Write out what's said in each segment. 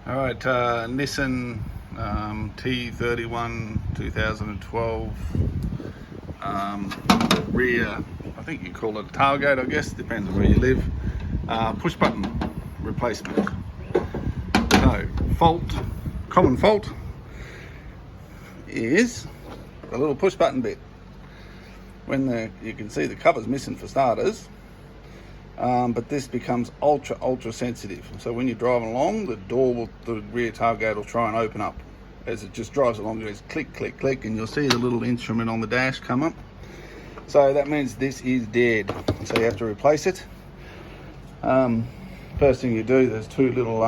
All right, Nissan T31 2012 rear, I think you call it a tailgate, I guess, depends on where you live. Push button replacement. So, common fault is the little push button bit. When you can see the cover's missing for starters, but this becomes ultra sensitive. So when you're driving along, the rear tailgate will try and open up. As it just drives along, it goes click, click, click, and you'll see the little instrument on the dash come up. So that means this is dead. So you have to replace it. First thing you do, there's two little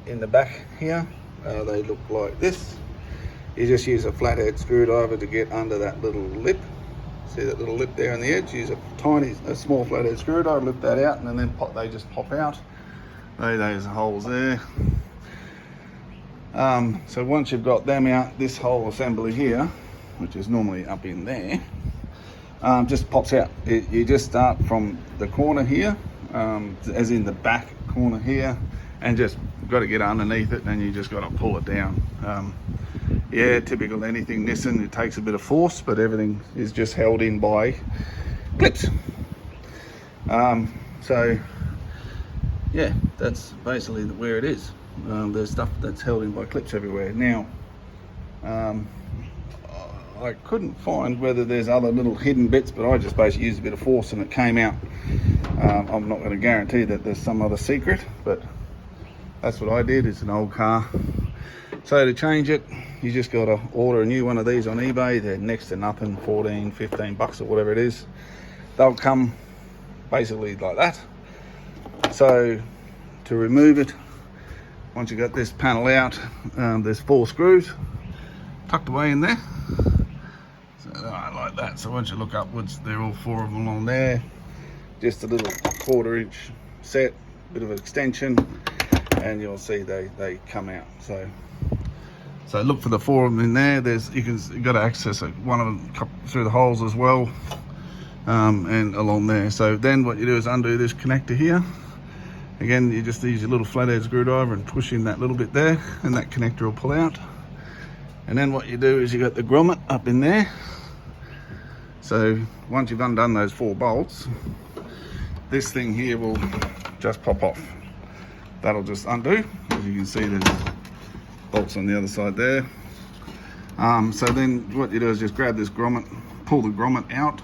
in the back here. They look like this. You just use a flathead screwdriver to get under that little lip. See that little lip there on the edge? Use a small flathead screwdriver, lift that out, and then they just pop out. There's holes there. So once you've got them out, this whole assembly here, which is normally up in there, just pops out. You just start from the corner here, as in the back corner here, and just got to get underneath it, and you just got to pull it down. Yeah, typical anything Nissan, it takes a bit of force, but everything is just held in by clips. So yeah, that's basically where it is. There's stuff that's held in by clips everywhere. Now, I couldn't find whether there's other little hidden bits, but I just basically used a bit of force and it came out. I'm not going to guarantee that there's some other secret, but that's what I did. It's an old car. So to change it, you just got to order a new one of these on eBay. They're next to nothing, 14, 15 bucks or whatever it is. They'll come basically like that. So to remove it, once you got this panel out, there's 4 screws tucked away in there. So like that. So once you look upwards, they're all 4 of them on there. Just a little 1/4 inch set, bit of an extension, and you'll see they come out. So look for the 4 of them in there. You got to access one of them through the holes as well, and along there. So then what you do is undo this connector here. Again, you just use your little flathead screwdriver and push in that little bit there, and that connector will pull out. And then what you do is you got the grommet up in there. So once you've undone those 4 bolts, this thing here will just pop off. That'll just undo. As you can see, there's bolts on the other side there. So then what you do is just grab this grommet, pull the grommet out,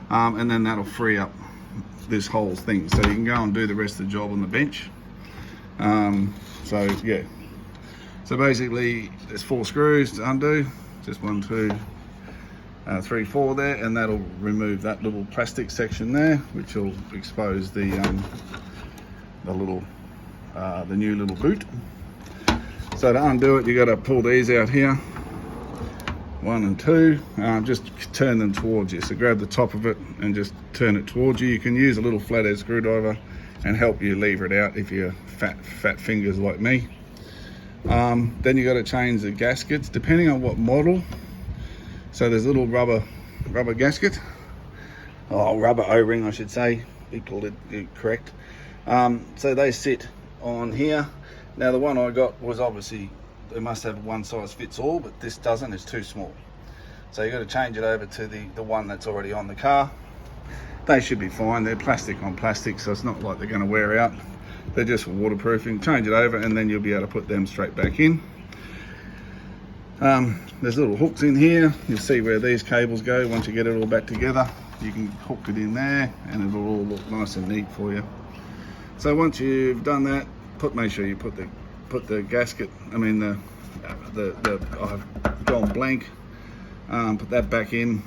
and then that'll free up this whole thing. So you can go and do the rest of the job on the bench. So yeah. So basically there's 4 screws to undo. Just 1, 2, 3, 4 there, and that'll remove that little plastic section there, which will expose the new little boot. So to undo it, you got to pull these out here, 1 and 2. Just turn them towards you. So grab the top of it and just turn it towards you. You can use a little flathead screwdriver and help you lever it out if you're fat fingers like me. Then you got to change the gaskets depending on what model. So there's a little rubber gasket, rubber O-ring, I should say. We called it correct. So they sit on here. Now the one I got was obviously, they must have one size fits all, but this doesn't, it's too small. So you got to change it over to the one that's already on the car. They should be fine, they're plastic on plastic, so it's not like they're going to wear out. They're just waterproofing. Change it over and then you'll be able to put them straight back in. There's little hooks in here. You'll see where these cables go. Once you get it all back together, you can hook it in there and it'll all look nice and neat for you. So once you've done that, make sure you put the gasket, I've gone blank, put that back in,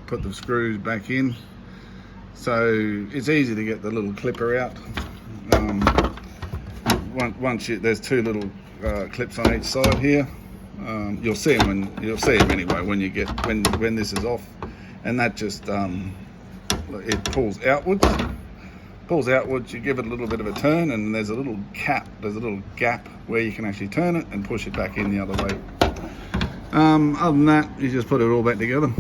put the screws back in. So it's easy to get the little clipper out. There's 2 little clips on each side here. You'll see them anyway when this is off, and that just it pulls outwards. You give it a little bit of a turn, and there's a little gap where you can actually turn it and push it back in the other way. Other than that, you just put it all back together.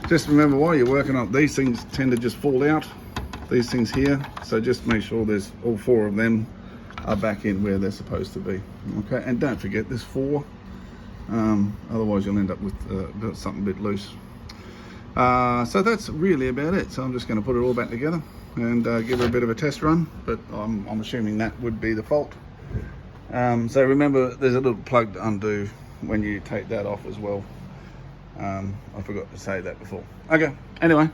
Just remember, while you're working on it, these things tend to just fall out. these things here. So just make sure there's all 4 of them are back in where they're supposed to be. Okay, and don't forget there's 4. Otherwise you'll end up with something a bit loose. So that's really about it. So I'm just going to put it all back together and give it a bit of a test run, but I'm assuming that would be the fault. So remember, there's a little plug to undo when you take that off as well. I forgot to say that before. Okay, anyway,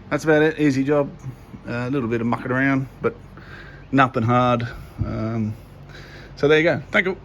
that's about it. Easy job. A little bit of mucking around, but nothing hard. So there you go. Thank you.